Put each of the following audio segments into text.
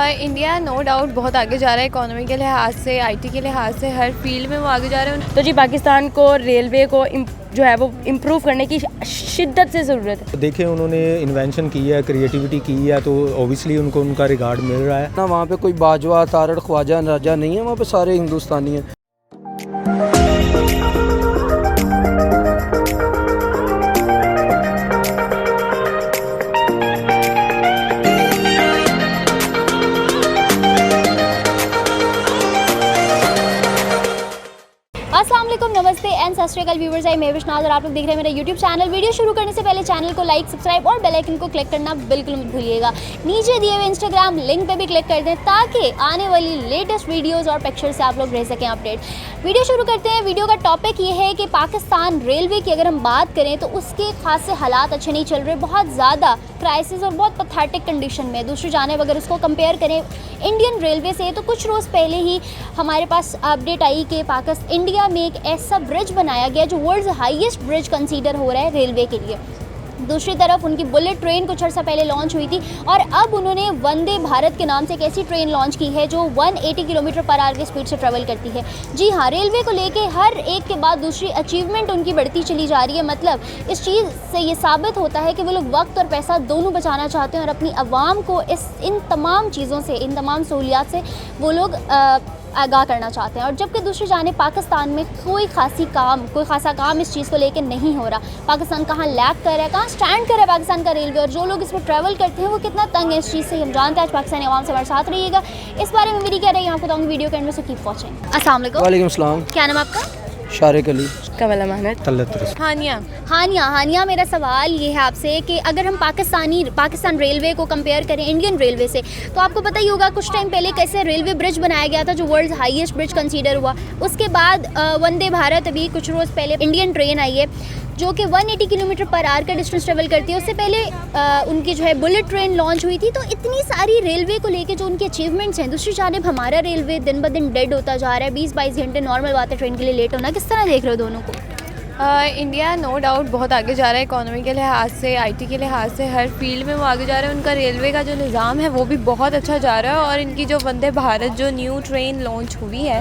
India no doubt बहुत आगे जा रहा है इकोनॉमी के लिहाज से, आईटी के लिहाज से, हर फील्ड में वो आगे जा रहे हैं। तो जी पाकिस्तान को रेलवे को जो है वो इम्प्रूव करने की शिद्दत से ज़रूरत है। देखिए उन्होंने इन्वेंशन की है, क्रिएटिविटी की है, तो ओबियसली उनको उनका रिगार्ड मिल रहा है ना। वहाँ पे कोई बाजवा तारड़ ख्वाजा राजा नहीं है, वहाँ पे सारे हिंदुस्तानी हैं। अस्सलाम वालेकुम, नमस्ते एंड सत श्री अकाल व्यूवर्स। आई मैं विश्वनाथ और आप लोग देख रहे हैं मेरा यूट्यूब चैनल। वीडियो शुरू करने से पहले चैनल को लाइक, सब्सक्राइब और बेल आइकन को क्लिक करना बिल्कुल मत भूलिएगा। नीचे दिए हुए इंस्टाग्राम लिंक पे भी क्लिक कर दें ताकि आने वाली लेटेस्ट वीडियोस और पिक्चर्स से आप लोग रह सकें अपडेट। वीडियो शुरू करते हैं। वीडियो का टॉपिक ये है कि पाकिस्तान रेलवे की अगर हम बात करें तो उसके खासे हालात अच्छे नहीं चल रहे, बहुत ज़्यादा क्राइसिस और बहुत पैथेटिक कंडीशन में। दूसरी जानिब अगर उसको कंपेयर करें इंडियन रेलवे से तो कुछ रोज़ पहले ही हमारे पास अपडेट आई कि इंडिया में एक ऐसा ब्रिज बनाया गया जो वर्ल्ड हाईएस्ट ब्रिज कंसीडर हो रहा है रेलवे के लिए। दूसरी तरफ उनकी बुलेट ट्रेन कुछ अर्सा पहले लॉन्च हुई थी और अब उन्होंने वंदे भारत के नाम से एक ऐसी ट्रेन लॉन्च की है जो 180 किलोमीटर पर आवर की स्पीड से ट्रैवल करती है। जी हाँ, रेलवे को लेके हर एक के बाद दूसरी अचीवमेंट उनकी बढ़ती चली जा रही है। मतलब इस चीज़ से ये साबित होता है कि वो लोग वक्त और पैसा दोनों बचाना चाहते हैं और अपनी आवाम को इन तमाम चीज़ों से, इन तमाम सहूलियात से वो लोग आगाह करना चाहते हैं। और जबकि दूसरी जानिब पाकिस्तान में कोई खासा काम इस चीज़ को लेकर नहीं हो रहा। पाकिस्तान कहाँ लैग कर रहा है, कहाँ स्टैंड कर रहा है पाकिस्तान का रेलवे, और जो लोग इस पर ट्रैवल करते हैं वो कितना तंग है इस चीज़ से हम जानते हैं। आज पाकिस्तानी आवाम से हमारे साथ रहिएगा, इस बारे में मेरी क्या रही आपको बताऊँगी वीडियो के एंड में, सो कीप वॉचिंग। अस्सलाम वालेकुम। वालेकुम सलाम। क्या नाम आपका? शारिक अली। कमल अमानत। हानिया, मेरा सवाल ये है आपसे कि अगर हम पाकिस्तान रेलवे को कंपेयर करें इंडियन रेलवे से तो आपको पता ही होगा कुछ टाइम पहले कैसे रेलवे ब्रिज बनाया गया था जो वर्ल्ड हाईएस्ट ब्रिज कंसीडर हुआ। उसके बाद वंदे भारत, अभी कुछ रोज़ पहले इंडियन ट्रेन आई है जो कि 180 किलोमीटर पर आवर का डिस्टेंस ट्रेवल करती है। उससे पहले उनकी जो है बुलेट ट्रेन लॉन्च हुई थी। तो इतनी सारी रेलवे को लेके जो उनकी अचीवमेंट्स हैं। दूसरी जानिब हमारा रेलवे दिन ब दिन डेड होता जा रहा है, 20-22 घंटे नॉर्मल बात है ट्रेन के लिए लेट होना। किस तरह देख रहे हो दोनों को? इंडिया नो डाउट बहुत आगे जा रहा है इकोनॉमी के लिहाज से, आईटी के लिहाज से, हर फील्ड में वो आगे जा रहे हैं। उनका रेलवे का जो निज़ाम है वो भी बहुत अच्छा जा रहा है और इनकी जो वंदे भारत जो न्यू ट्रेन लॉन्च हुई है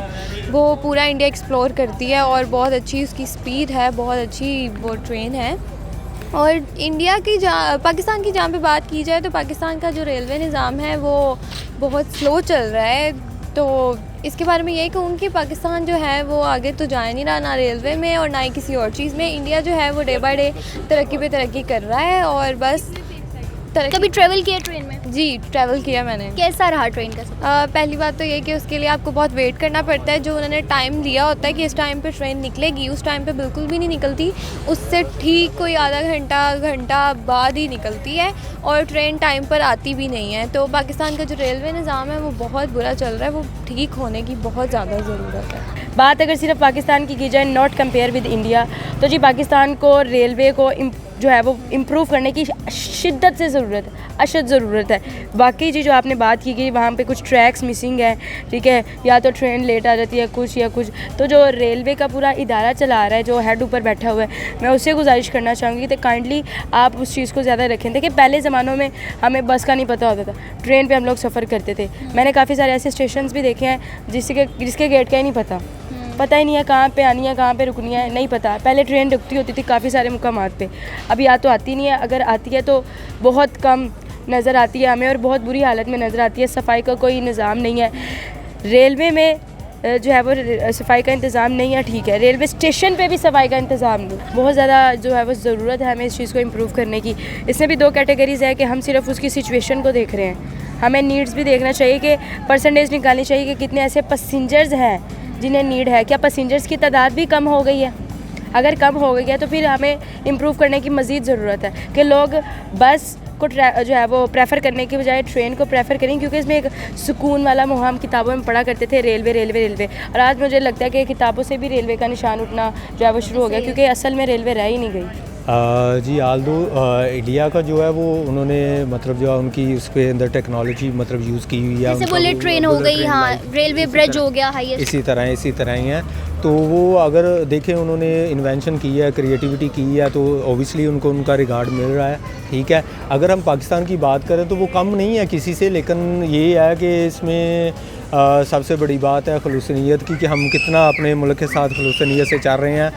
वो पूरा इंडिया एक्सप्लोर करती है और बहुत अच्छी उसकी स्पीड है, बहुत अच्छी वो ट्रेन है। और पाकिस्तान की जहाँ पे बात की जाए तो पाकिस्तान का जो रेलवे निज़ाम है वो बहुत स्लो चल रहा है। तो इसके बारे में यही कहूँ कि पाकिस्तान जो है वो आगे तो जा नहीं रहा, ना रेलवे में और ना ही किसी और चीज़ में। इंडिया जो है वो डे बाय डे तरक्की पे तरक्की कर रहा है और बस कभी ट्रैवल किया ट्रेन में? जी, ट्रैवल किया मैंने। कैसा रहा ट्रेन का सफ़र? पहली बात तो ये कि उसके लिए आपको बहुत वेट करना पड़ता है। जो उन्होंने टाइम दिया होता है कि इस टाइम पे ट्रेन निकलेगी, उस टाइम पे बिल्कुल भी नहीं निकलती। उससे ठीक कोई आधा घंटा बाद ही निकलती है और ट्रेन टाइम पर आती भी नहीं है। तो पाकिस्तान का जो रेलवे निज़ाम है वो बहुत बुरा चल रहा है, वो ठीक होने की बहुत ज़्यादा ज़रूरत है। बात अगर सिर्फ पाकिस्तान की जाए, नॉट कंपेयर विद इंडिया, तो जी पाकिस्तान को रेलवे को जो है वो इम्प्रूव करने की शिद्दत से ज़रूरत है, अशद ज़रूरत है। बाकी जी जो आपने बात की कि वहाँ पे कुछ ट्रैक्स मिसिंग है, ठीक है, या तो ट्रेन लेट आ जाती है कुछ, तो जो रेलवे का पूरा इदारा चला रहा है, जो हेड ऊपर बैठा हुआ है, मैं उससे गुजारिश करना चाहूँगी कि काइंडली आप उस चीज़ को ज़्यादा रखें। देखिए पहले ज़मानों में हमें बस का नहीं पता होता था, ट्रेन पर हम लोग सफ़र करते थे। मैंने काफ़ी सारे ऐसे स्टेशन भी देखे हैं जिसके गेट का ही नहीं पता ही नहीं है कहाँ पे आनी है, कहाँ पे रुकनी है, नहीं पता। पहले ट्रेन रुकती होती थी काफ़ी सारे मुकामात पे, अब या तो आती नहीं है, अगर आती है तो बहुत कम नज़र आती है हमें और बहुत बुरी हालत में नज़र आती है। सफाई का कोई निज़ाम नहीं है रेलवे में, जो है वो सफाई का इंतज़ाम नहीं है, ठीक है। रेलवे स्टेशन पे भी सफाई का इंतज़ाम नहीं, बहुत ज़्यादा जो है वो ज़रूरत है हमें इस चीज़ को इम्प्रूव करने की। इसमें भी दो कैटेगरीज़ है कि हम सिर्फ उसकी सिचुएशन को देख रहे हैं, हमें नीड्स भी देखना चाहिए कि परसेंटेज निकालनी चाहिए कि कितने ऐसे पैसेंजर्स हैं जिन्हें नीड है। क्या पैसेंजर्स की तादाद भी कम हो गई है? अगर कम हो गई है तो फिर हमें इम्प्रूव करने की मज़ीद ज़रूरत है कि लोग बस को जो है वो प्रेफर करने की बजाय ट्रेन को प्रेफर करें, क्योंकि इसमें एक सुकून वाला मोह हम किताबों में पढ़ा करते थे, रेलवे। और आज मुझे लगता है कि किताबों से भी रेलवे का निशान उठना जो है वो शुरू हो गया, क्योंकि असल में रेलवे रह ही नहीं गई। जी आल्दो इंडिया का जो है वो उन्होंने मतलब जो है उनकी उसके अंदर टेक्नोलॉजी मतलब यूज़ की हुई है। जैसे उनका बुलेट वो ट्रेन हो बुलेट गई, ट्रेन हाँ, लाइक रेलवे इसी ब्रिज तरह- हो गया हाईएस्ट। इसी तरह ही है। तो वो अगर देखें उन्होंने इन्वेंशन की है, क्रिएटिविटी की है, तो ओबियसली उनको उनका रिगार्ड मिल रहा है, ठीक है। अगर हम पाकिस्तान की बात करें तो वो कम नहीं है किसी से, लेकिन ये है कि इसमें सबसे बड़ी बात है खलूस नीयत की, कि हम कितना अपने मुल्क के साथ खलूस नीयत से चल रहे हैं।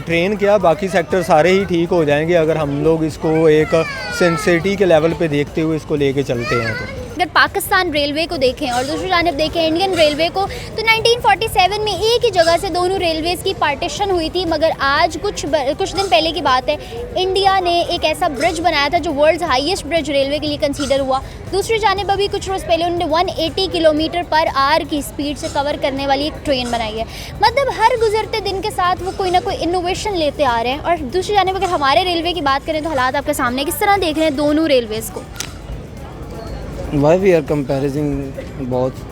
ट्रेन क्या, बाकी सेक्टर सारे ही ठीक हो जाएंगे अगर हम लोग इसको एक सिंसियरिटी के लेवल पे देखते हुए इसको लेके चलते हैं। तो अगर पाकिस्तान रेलवे को देखें और दूसरी जानब देखें इंडियन रेलवे को, तो 1947 में एक ही जगह से दोनों रेलवेज़ की पार्टीशन हुई थी, मगर आज कुछ दिन पहले की बात है, इंडिया ने एक ऐसा ब्रिज बनाया था जो वर्ल्ड हाईएस्ट ब्रिज रेलवे के लिए कंसीडर हुआ। दूसरी जानब अभी कुछ रोज़ पहले उन्होंने 180 किलोमीटर पर आवर की स्पीड से कवर करने वाली एक ट्रेन बनाई है। मतलब हर गुजरते दिन के साथ वो कोई ना कोई इनोवेशन लेते आ रहे हैं। और दूसरी जानब अगर हमारे रेलवे की बात करें तो हालात आपके सामने किस तरह देख रहे हैं दोनों रेलवेज़ को? Why we are comparing both?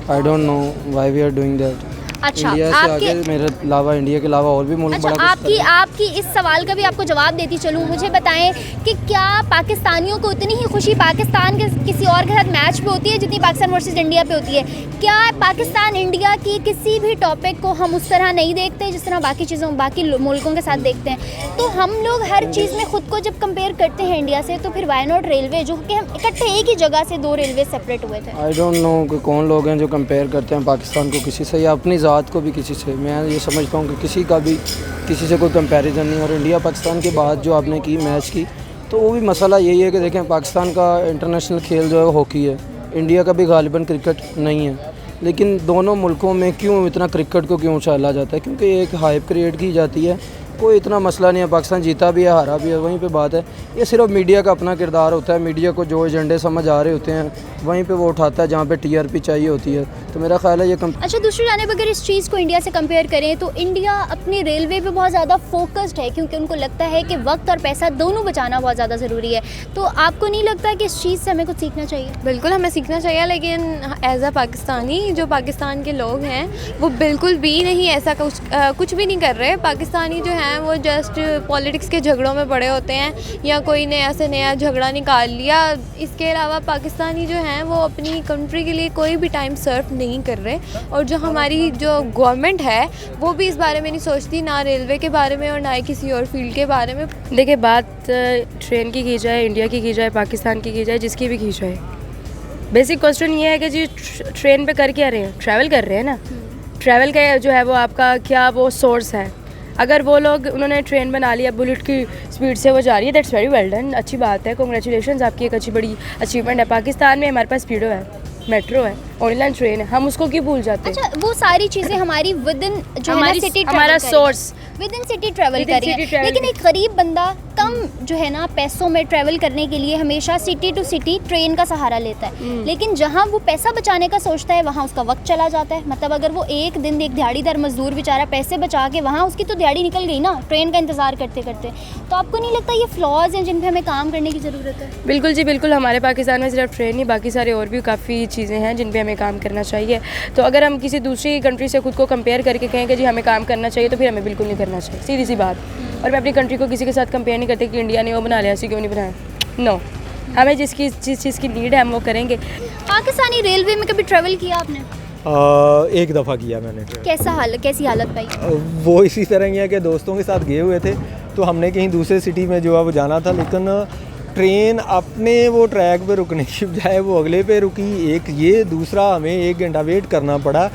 I don't know why we are doing that. अच्छा, इंडिया से आपके आगे मेरे अलावा, इंडिया के अलावा और भी मुल्क अच्छा, बड़ा कुछ कर रहे हैं। आपकी इस सवाल का भी आपको जवाब देती चलूँ। मुझे बताएं कि क्या पाकिस्तानियों को उतनी ही खुशी पाकिस्तान के किसी और के साथ मैच पे होती है जितनी पाकिस्तान वर्सेस इंडिया पे होती है? क्या पाकिस्तान इंडिया की किसी भी टॉपिक को हम उस तरह नहीं देखते जिस तरह बाकी मुल्कों के साथ देखते हैं? तो हम लोग हर चीज़ में ख़ुद को जब कंपेयर करते हैं इंडिया से, तो फिर वाई नॉट रेलवे, जो कि हम इकट्ठे एक ही जगह से दो रेलवे सेपरेट हुए थे। आई डोंट नो कि कौन लोग हैं जो कंपेयर करते हैं पाकिस्तान को किसी से या अपनी ज़ात को भी किसी से। मैं ये समझता हूँ कि किसी से कोई कंपैरिजन नहीं। और इंडिया पाकिस्तान की बात जो आपने की मैच की, तो वो भी मसला यही है कि देखें पाकिस्तान का इंटरनेशनल खेल जो है हॉकी है, इंडिया का भी गालिबन क्रिकेट नहीं है। लेकिन दोनों मुल्कों में क्यों इतना क्रिकेट को क्यों उछाला जाता है? क्योंकि एक हाइप क्रिएट की जाती है। कोई इतना मसला नहीं है, पाकिस्तान जीता भी है हारा भी है, वहीं पे बात है। ये सिर्फ मीडिया का अपना किरदार होता है। मीडिया को जो एजेंडे समझ आ रहे होते हैं वहीं पे वो उठाता है जहाँ पे टीआरपी चाहिए होती है। तो मेरा ख्याल है ये अच्छा, दूसरी जानब अगर इस चीज़ को इंडिया से कंपेयर करें तो इंडिया अपनी रेलवे पे बहुत ज़्यादा फोकस्ड है, क्योंकि उनको लगता है कि वक्त और पैसा दोनों बचाना बहुत ज़्यादा ज़रूरी है। तो आपको नहीं लगता कि इस चीज़ से हमें कुछ सीखना चाहिए? बिल्कुल हमें सीखना चाहिए, लेकिन एज अ पाकिस्तानी जो पाकिस्तान के लोग हैं वो बिल्कुल भी नहीं ऐसा कुछ भी नहीं कर रहे। पाकिस्तानी जो हैं वो जस्ट पॉलिटिक्स के झगड़ों में पड़े होते हैं या कोई नया से नया झगड़ा निकाल लिया। इसके अलावा पाकिस्तानी जो हैं वो अपनी कंट्री के लिए कोई भी टाइम सर्व नहीं कर रहे। और जो हमारी जो गवर्नमेंट है वो भी इस बारे में नहीं सोचती, ना रेलवे के बारे में और ना ही किसी और फील्ड के बारे में। देखिए, बात ट्रेन की जाए, इंडिया की जाए, पाकिस्तान की जाए, जिसकी भी की जाए, बेसिक क्वेश्चन ये है कि जी ट्रेन पे कर क्या रहे हैं? ट्रैवल कर रहे हैं ना। ट्रैवल का जो है वो आपका क्या वो सोर्स है? अगर वो लोग उन्होंने ट्रेन बना लिया, बुलेट की स्पीड से वो जा रही है, दैट्स वेरी वेल डन, अच्छी बात है, कॉन्ग्रेचुलेशंस, आपकी एक अच्छी बड़ी अचीवमेंट है। पाकिस्तान में हमारे पास स्पीडो है, मेट्रो है, ऑनलाइन ट्रेन है, हम उसको क्यों भूल जाते हैं? अच्छा, वो सारी चीज़ें हमारी विद इन जो है ना सिटी, हमारा source with in city travel कर रही है। लेकिन एक गरीब बंदा कम जो है ना पैसों में ट्रैवल करने के लिए हमेशा सिटी टू सिटी ट्रेन का सहारा लेता है। लेकिन जहाँ वो पैसा बचाने का सोचता है वहाँ उसका वक्त चला जाता है। मतलब अगर वो एक दिन एक दिहाड़ीदार मजदूर बेचारा पैसे बचा के, वहाँ उसकी तो दिहाड़ी निकल गई ना ट्रेन का इंतज़ार करते करते। तो आपको नहीं लगता ये फ्लॉज हैं जिन पर हमें काम करने की ज़रूरत है? बिल्कुल जी, बिल्कुल। हमारे पाकिस्तान में सिर्फ ट्रेन नहीं, बाकी सारे और भी काफ़ी चीज़ें हैं जिन पे हमें काम करना चाहिए। तो अगर हम किसी दूसरी कंट्री से खुद को कंपेयर करके कहें कि जी हमें काम करना चाहिए, तो फिर हमें बिल्कुल नहीं करना चाहिए, सीधी सी बात। और मैं अपनी कंट्री को किसी के साथ कंपेयर नहीं करती कि इंडिया ने वो बना लिया, ऐसी क्यों नहीं बनाया। नो, हमें जिस चीज़ की नीड है हम वो करेंगे। पाकिस्तानी रेलवे में कभी ट्रैवल किया आपने? एक दफ़ा किया मैंने। कैसी हालत पाई? वो इसी तरह ही है कि दोस्तों के साथ गए हुए थे, तो हमने कहीं दूसरे सिटी में जो है वो जाना था, लेकिन ट्रेन अपने वो ट्रैक पे रुकने की बजाय वो अगले पे रुकी। एक ये, दूसरा हमें 1 घंटा वेट करना पड़ा।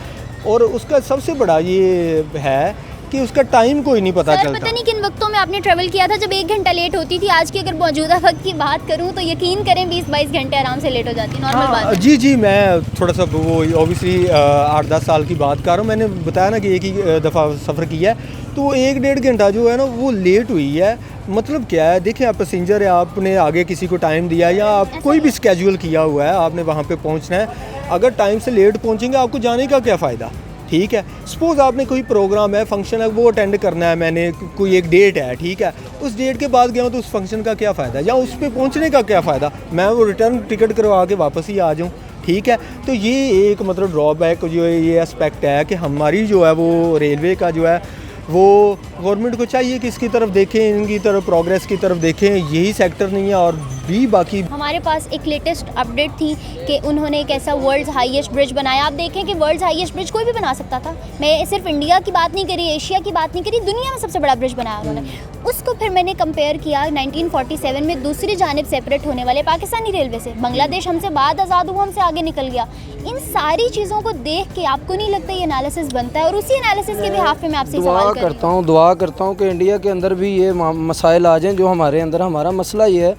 और उसका सबसे बड़ा ये है कि उसका टाइम कोई नहीं पता चलता। पता नहीं किन वक्तों में आपने ट्रैवल किया था जब 1 घंटा लेट होती थी। आज की अगर मौजूदा वक्त की बात करूं तो यकीन करें 20-22 घंटे आराम से लेट हो जाती, नॉर्मल बात है। जी, मैं थोड़ा सा वो ऑब्वियसली 8-10 साल की बात कर रहा हूँ। मैंने बताया ना कि एक ही दफ़ा सफ़र किया है, तो 1-1.5 घंटा जो है ना वो लेट हुई है। मतलब क्या है, देखिए आप पैसेंजर है, आपने आगे किसी को टाइम दिया या आप कोई भी स्केड्यूल किया हुआ है, आपने वहाँ पे पहुँचना है। अगर टाइम से लेट पहुँचेंगे आपको जाने का क्या फ़ायदा? ठीक है, सपोज़ आपने कोई प्रोग्राम है, फंक्शन है, वो अटेंड करना है, मैंने कोई एक डेट है, ठीक है, उस डेट के बाद गया हूँ तो उस फंक्शन का क्या फ़ायदा या उस पर पहुँचने का क्या फ़ायदा? मैं वो रिटर्न टिकट करवा के वापस ही आ जाऊँ, ठीक है। तो ये एक मतलब ड्रॉबैक जो है, ये एस्पेक्ट है कि हमारी जो है वो रेलवे का जो है वो गवर्नमेंट को चाहिए कि इसकी तरफ देखें, इनकी तरफ प्रोग्रेस की तरफ देखें, यही सेक्टर नहीं है और भी बाकी। हमारे पास एक लेटेस्ट अपडेट थी कि उन्होंने एक ऐसा वर्ल्ड हाईएस्ट ब्रिज बनाया। आप देखें कि वर्ल्ड हाईएस्ट ब्रिज कोई भी बना सकता था। मैं सिर्फ इंडिया की बात नहीं करी, एशिया की बात नहीं करी, दुनिया में सबसे बड़ा ब्रिज बनाया उन्होंने। उसको फिर मैंने कंपेयर किया 1947 में दूसरी जानिब सेपरेट होने वाले पाकिस्तानी रेलवे से। बांग्लादेश हमसे बाद आज़ाद हुआ, हमसे आगे निकल गया। इन सारी चीज़ों को देख के आपको नहीं लगता ये एनालिसिस बनता है? और उसी एनालिसिस के बिहाफ पे मैं आपसे सवाल दुआ करता हूँ कि इंडिया के अंदर भी ये मसाइल आ जाएँ जो हमारे अंदर। हमारा मसला ये है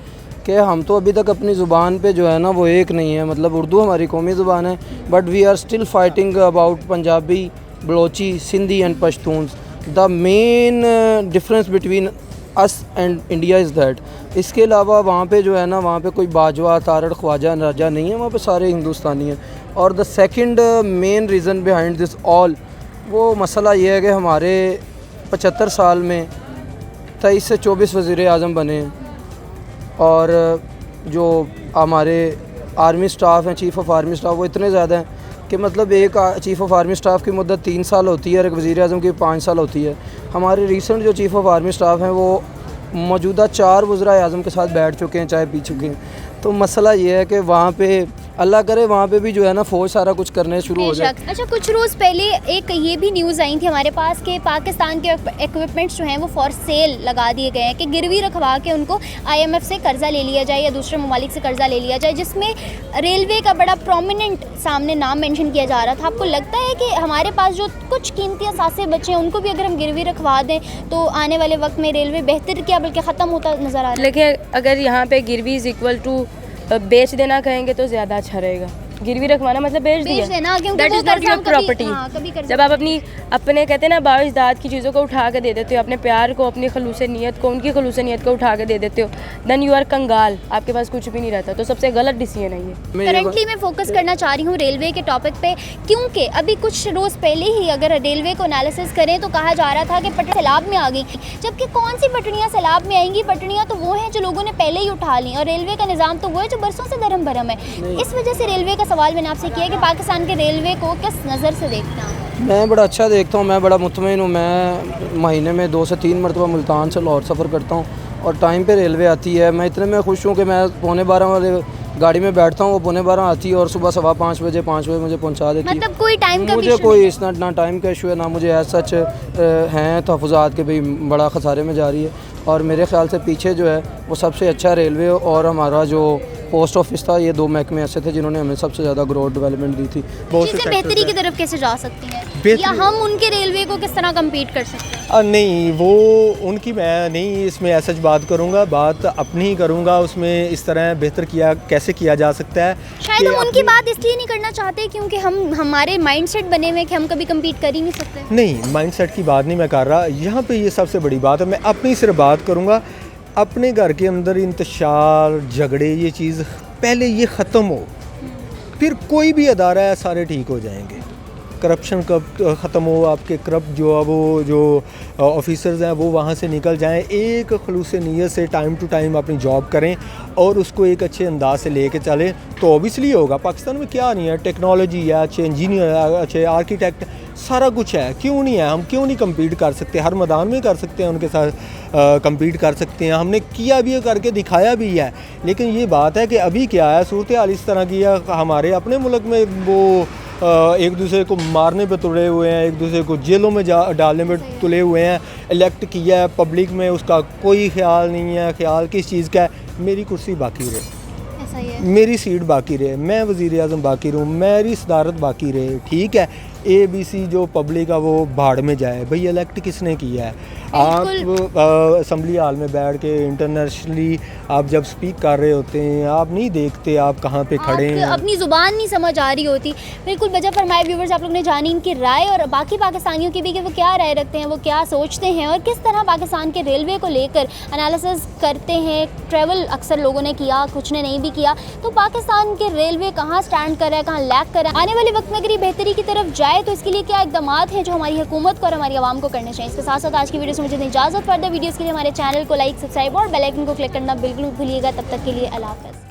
कि हम तो अभी तक अपनी ज़ुबान पे जो है ना वो एक नहीं है। मतलब उर्दू हमारी कौमी ज़ुबान है, but we are still fighting about Punjabi, Balochi, Sindhi and Pashtuns. The main difference between us and India is that. इसके अलावा वहाँ पे जो है ना, वहाँ पे कोई बाजवा, तारड़, ख्वाजा, राजा नहीं है, वहाँ पे सारे हिंदुस्तानी हैं। और the second main reason behind this all, वो मसला ये है कि हमारे 75 साल में 23 से 24 वज़ीर आज़म बने हैं। और जो हमारे आर्मी स्टाफ हैं, चीफ़ ऑफ आर्मी स्टाफ, वो इतने ज़्यादा हैं कि मतलब एक चीफ़ ऑफ आर्मी स्टाफ की मुद्दत 3 साल होती है और एक वज़ीर आज़म की 5 साल होती है। हमारे रिसेंट जो चीफ़ ऑफ आर्मी स्टाफ हैं वो मौजूदा 4 वज़ीर आज़म के साथ बैठ चुके हैं, चाय पी चुके हैं। तो मसला ये है कि वहाँ पे अल्लाह करे वहाँ पे भी जो है ना फ़ौज सारा कुछ करने शुरू हो जाए। अच्छा, कुछ रोज़ पहले एक ये भी न्यूज़ आई थी हमारे पास कि पाकिस्तान के इक्विपमेंट्स जो हैं वो फॉर सेल लगा दिए गए हैं कि गिरवी रखवा के उनको IMF से कर्ज़ा ले लिया जाए या दूसरे ममालिक से कर्ज़ा ले लिया जाए, जिसमें रेलवे का बड़ा प्रोमिनेंट सामने नाम मेंशन किया जा रहा था। आपको लगता है कि हमारे पास जो कुछ कीमती असासे बचे हैं उनको भी अगर हम गिरवी रखवा दें तो आने वाले वक्त में रेलवे बेहतर क्या बल्कि ख़त्म होता नज़र आ रहा है? लेकिन अगर यहाँ पे गिरवी इज़ इक्वल टू बेच देना कहेंगे तो ज़्यादा अच्छा रहेगा। गिरवी रखवाना मतलब बेच देना, क्योंकि that is not your property. जब आप अपने कहते हैं ना बाइज़दाद की चीज़ों को उठा के दे देते हो, अपने प्यार को, अपनी खलूस नीयत को, उनकी खलूस नीयत को उठा के दे देते हो, देन यू आर कंगाल, आपके पास कुछ भी नहीं रहता। तो सबसे गलत डिसीजन है ये। करंटली मैं फोकस करना चाह रही हूँ रेलवे के टॉपिक पे, क्योंकि अभी कुछ रोज़ पहले ही अगर रेलवे को एनालिसिस करें तो कहा जा रहा था कि पटरियाँ सैलाब में आ गई, जबकि कौन सी पटरियाँ सैलाब में आएंगी? पटरियाँ तो वो हैं जो लोगों ने पहले ही उठा ली, और रेलवे का निज़ाम तो वो है जो बरसों से धर्म भरम है। इस वजह से रेलवे का सवाल मैंने आपसे किया कि पाकिस्तान के रेलवे को किस नज़र से देखते हैं? मैं बड़ा अच्छा देखता हूँ, मैं बड़ा मुतमईन हूँ। मैं महीने में 2 से 3 मरतबा मुल्तान से लाहौर सफ़र करता हूँ और टाइम पे रेलवे आती है। मैं इतने में खुश हूँ कि मैं 12:15 वाले गाड़ी में बैठता हूँ, वो 12:15 आती है और सुबह 5:15 बजे 5 बजे मुझे पहुँचा देती है। मतलब कोई टाइम का मुझे कोई इस ना टाइम का इशू है, ना मुझे ऐसा सच हैं तहफ़्फ़ुज़ात के भाई बड़ा खसारे में जा रही है। और मेरे ख़्याल से पीछे जो है वो सबसे अच्छा रेलवे और हमारा जो पोस्ट ऑफिस था, ये 2 महकमे ऐसे थे जिन्होंने हमें सबसे ज़्यादा ग्रोथ डेवलपमेंट दी थी। चीज़ें बेहतरी की तरफ कैसे जा सकती हैं, या हम उनके रेलवे को किस तरह कम्पीट कर सकते हैं? नहीं, वो उनकी मैं नहीं इसमें ऐसा बात करूँगा, बात अपनी ही करूँगा। उसमें इस तरह बेहतर कैसे किया जा सकता है। शायद हम उनकी बात इसलिए नहीं करना चाहते क्योंकि हमारे माइंडसेट बने हुए कि हम कभी कम्पीट कर ही नहीं सकते। नहीं, माइंडसेट की बात नहीं मैं कर रहा, यहाँ पे ये सबसे बड़ी बात है। मैं अपनी सिर्फ बात करूँगा, अपने घर के अंदर इंतशार, झगड़े, ये चीज़ पहले ये ख़त्म हो, फिर कोई भी अदारा है सारे ठीक हो जाएंगे। करप्शन कब ख़त्म हो, आपके करप्ट जो ऑफिसर्स हैं वो वहाँ से निकल जाएं, एक खलूस नीयत से टाइम टू टाइम अपनी जॉब करें और उसको एक अच्छे अंदाज से लेके चलें तो ऑब्वियसली होगा। पाकिस्तान में क्या नहीं है, टेक्नोलॉजी है, अच्छे इंजीनियर है, अच्छे आर्किटेक्ट, सारा कुछ है। क्यों नहीं है? हम क्यों नहीं कम्पीट कर सकते? हर मैदान में कर सकते हैं, उनके साथ कम्पीट कर सकते हैं। हमने किया भी है, करके दिखाया भी है। लेकिन ये बात है कि अभी क्या है, सूरत हाल इस तरह की है। हमारे अपने मुल्क में वो एक दूसरे को मारने पे तुले हुए हैं, एक दूसरे को जेलों में डालने में तुले हुए हैं। इलेक्ट किया है पब्लिक में, उसका कोई ख्याल नहीं है। ख्याल किस चीज़ का है? मेरी कुर्सी बाकी रहे, ऐसा ही है। मेरी सीट बाकी रहे, मैं वज़ीर आज़म बाकी रहूँ, मेरी सदारत बाकी रहे। ठीक है, ABC जो पब्लिक है वो भाड़ में जाए। भाई इलेक्ट किसने किया है? आप असम्बली हाल में बैठ के इंटरनेशनली आप जब स्पीक कर रहे होते हैं, आप नहीं देखते आप कहाँ पे खड़े हैं, अपनी ज़ुबान नहीं समझ आ रही होती। बिल्कुल बजा फरमाए व्यूवर्स, आप लोग ने जानी इनकी राय और बाकी पाकिस्तानियों की भी कि वो क्या राय रखते हैं, वो क्या सोचते हैं और किस तरह पाकिस्तान के रेलवे को लेकर एनालिसिस करते हैं। ट्रैवल अक्सर लोगों ने किया, कुछ ने नहीं भी किया। तो पाकिस्तान के रेलवे कहाँ स्टैंड कर रहा है, कहाँ लैग कर रहा है, आने वाले वक्त में अगर ये बेहतरी की तरफ जाए तो इसके लिए क्या इकदाम हैं जो हमारी हुकूमत को और हमारी आवाम को करने चाहिए। इसके साथ साथ आज की वीडियो से मुझे इजाज़त। फर्दर वीडियोज़ के लिए हमारे चैनल को लाइक, सब्सक्राइब और बेल आइकन को क्लिक करना बिल्कुल भूलिएगा। तब तक के लिए अल्लाह हाफ़िज़।